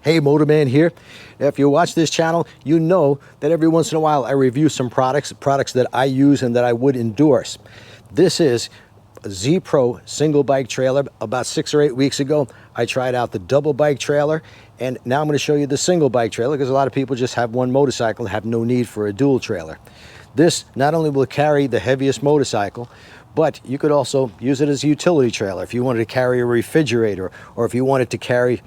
Hey, Motorman here. If you watch this channel, you know that every once in a while I review some products that I use and that I would endorse. This is a Z Pro single bike trailer. About 6 or 8 weeks ago, I tried out the double bike trailer, and now I'm going to show you the single bike trailer because a lot of people just have one motorcycle and have no need for a dual trailer. This not only will carry the heaviest motorcycle, but you could also use it as a utility trailer. If you wanted to carry a refrigerator, or if you wanted to carry,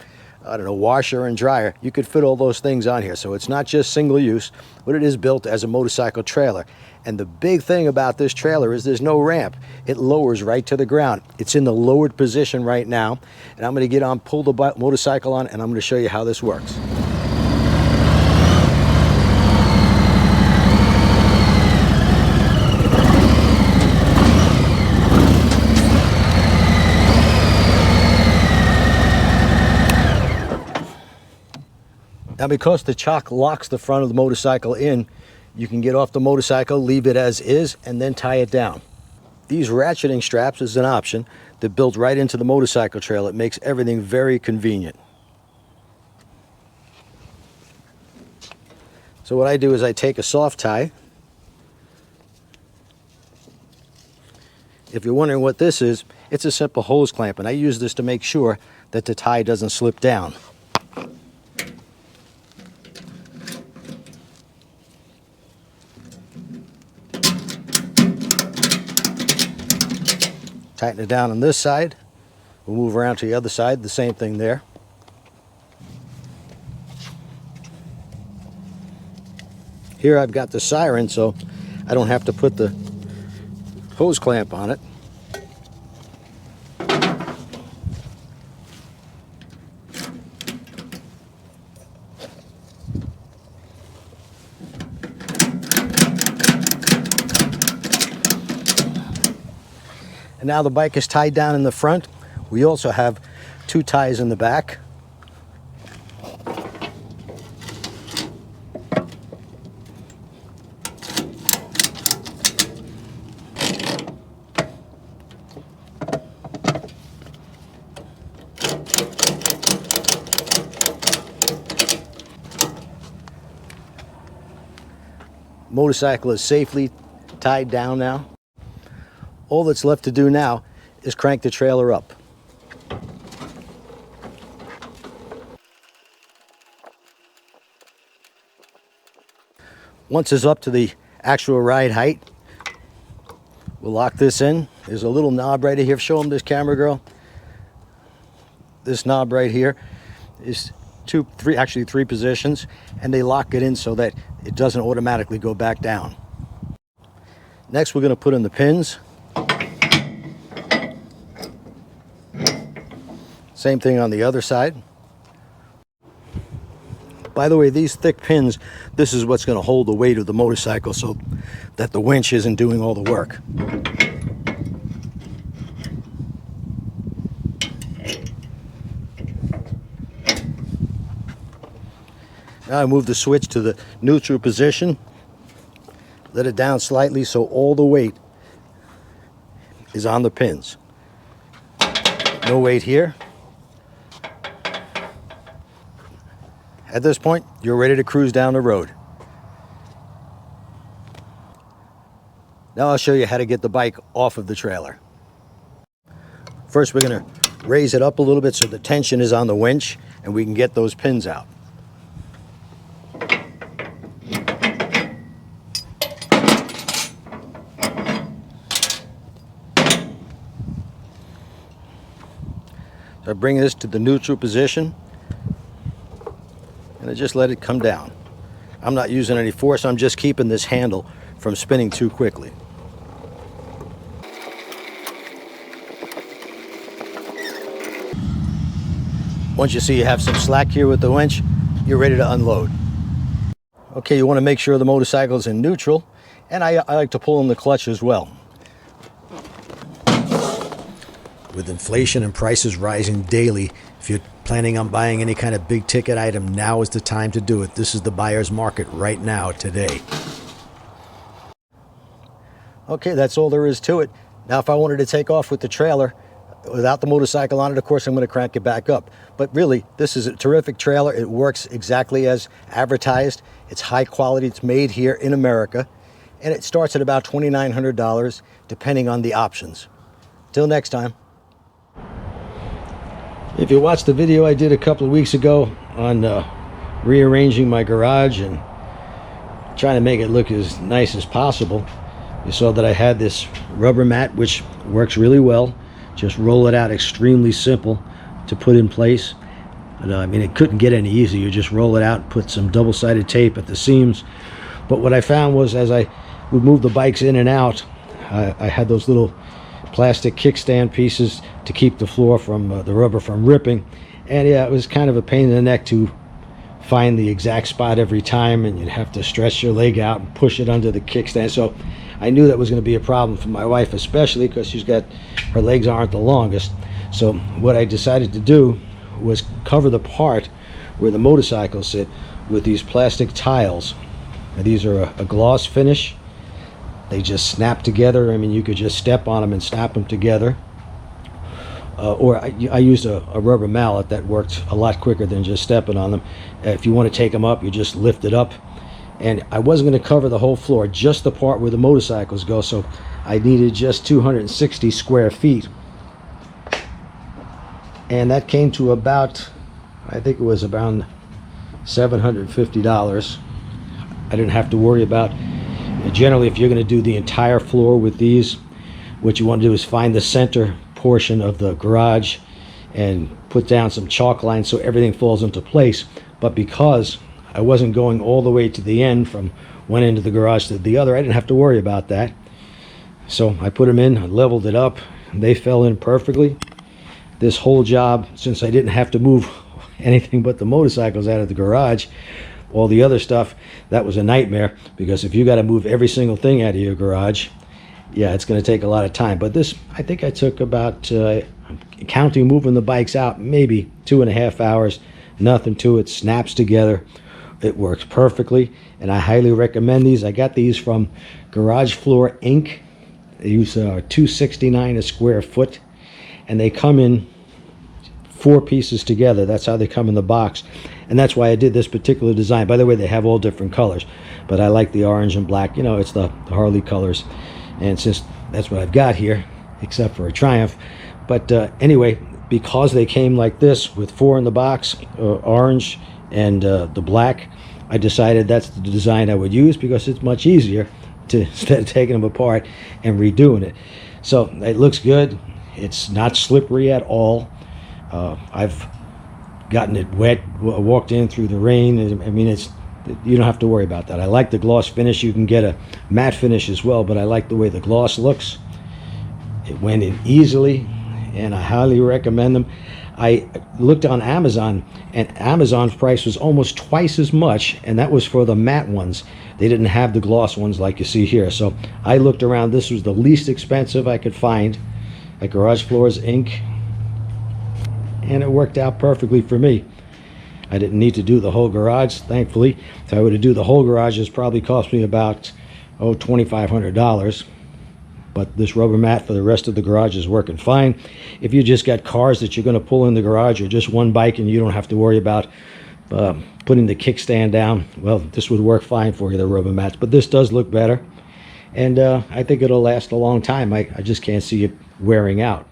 I don't know, washer and dryer, you could fit all those things on here. So it's not just single use, but it is built as a motorcycle trailer. And the big thing about this trailer is there's no ramp. It lowers right to the ground. It's in the lowered position right now. And I'm going to get on, pull the motorcycle on, and I'm going to show you how this works. Now, because the chock locks the front of the motorcycle in, you can get off the motorcycle, leave it as is, and then tie it down. These ratcheting straps is an option. They're built right into the motorcycle trailer. It makes everything very convenient. So what I do is I take a soft tie. If you're wondering what this is, it's a simple hose clamp, and I use this to make sure that the tie doesn't slip down. Tighten it down on this side. We'll move around to the other side, the same thing there. Here I've got the siren, so I don't have to put the hose clamp on it. And now the bike is tied down in the front. We also have 2 ties in the back. Motorcycle is safely tied down now. All that's left to do now is crank the trailer up. Once it's up to the actual ride height, we'll lock this in. There's a little knob right here. Show them this, camera girl. This knob right here is actually three positions, and they lock it in so that it doesn't automatically go back down. Next, we're going to put in the pins. Same thing on the other side. By the way, these thick pins, this is what's going to hold the weight of the motorcycle so that the winch isn't doing all the work. Now I move the switch to the neutral position. Let it down slightly so all the weight is on the pins. No weight here. At this point, you're ready to cruise down the road. Now I'll show you how to get the bike off of the trailer. First, we're going to raise it up a little bit so the tension is on the winch and we can get those pins out. So I bring this to the neutral position, and I just let it come down. I'm not using any force, I'm just keeping this handle from spinning too quickly. Once you see you have some slack here with the winch, you're ready to unload. Okay, you want to make sure the motorcycle is in neutral, and I like to pull in the clutch as well. With inflation and prices rising daily, if you're planning on buying any kind of big ticket item, now is the time to do it. This is the buyer's market right now, today. Okay, that's all there is to it. Now, if I wanted to take off with the trailer, Without the motorcycle on it, of course, I'm going to crank it back up. But really, this is a terrific trailer. It works exactly as advertised. It's high quality. It's made here in America. And it starts at about $2,900, depending on the options. Till next time. If you watched the video I did a couple of weeks ago on rearranging my garage and trying to make it look as nice as possible, you saw that I had this rubber mat, which works really well. Just roll it out, extremely simple to put in place. And, I mean, it couldn't get any easier. You just roll it out, put some double-sided tape at the seams. But what I found was, as I would move the bikes in and out, I had those little plastic kickstand pieces to keep the floor from the rubber from ripping. And yeah, it was kind of a pain in the neck to find the exact spot every time, and you'd have to stretch your leg out and push it under the kickstand. So I knew that was going to be a problem for my wife, especially because her legs aren't the longest. So what I decided to do was cover the part where the motorcycles sit with these plastic tiles. Now, these are a gloss finish. They just snap together. I mean, you could just step on them and snap them together. Or I used a rubber mallet that worked a lot quicker than just stepping on them. If you want to take them up, you just lift it up. And I wasn't going to cover the whole floor, just the part where the motorcycles go, so I needed just 260 square feet. And that came to about, I think it was around $750. I didn't have to worry about, generally if you're going to do the entire floor with these, what you want to do is find the center portion of the garage and put down some chalk lines so everything falls into place. But because I wasn't going all the way to the end from one end of the garage to the other, I didn't have to worry about that. So I put them in, I leveled it up, and they fell in perfectly. This whole job, since I didn't have to move anything but the motorcycles out of the garage, all the other stuff, that was a nightmare, because if you got to move every single thing out of your garage, yeah, it's going to take a lot of time. But this, I think I took about, counting moving the bikes out, maybe 2.5 hours. Nothing to it, snaps together. It works perfectly, and I highly recommend these. I got these from Garage Floor Inc. They use $269 a square foot, and they come in 4 pieces together. That's how they come in the box, and that's why I did this particular design. By the way, they have all different colors, but I like the orange and black. You know, it's the Harley colors, and since that's what I've got here, except for a Triumph. But anyway, because they came like this with 4 in the box, orange and the black, I decided that's the design I would use because it's much easier to, instead of taking them apart and redoing it. So it looks good. It's not slippery at all. I've gotten it wet, walked in through the rain. I mean, you don't have to worry about that. I like the gloss finish. You can get a matte finish as well, but I like the way the gloss looks. It went in easily, and I highly recommend them. I looked on Amazon, and Amazon's price was almost twice as much, and that was for the matte ones. They didn't have the gloss ones like you see here. So I looked around. This was the least expensive I could find at Garage Floors Inc., and it worked out perfectly for me. I didn't need to do the whole garage, thankfully. If I were to do the whole garage, it's probably cost me about $2,500. But this rubber mat for the rest of the garage is working fine. If you just got cars that you're going to pull in the garage, or just one bike and you don't have to worry about putting the kickstand down, well, this would work fine for you, the rubber mats. But this does look better, and I think it'll last a long time. I just can't see it wearing out.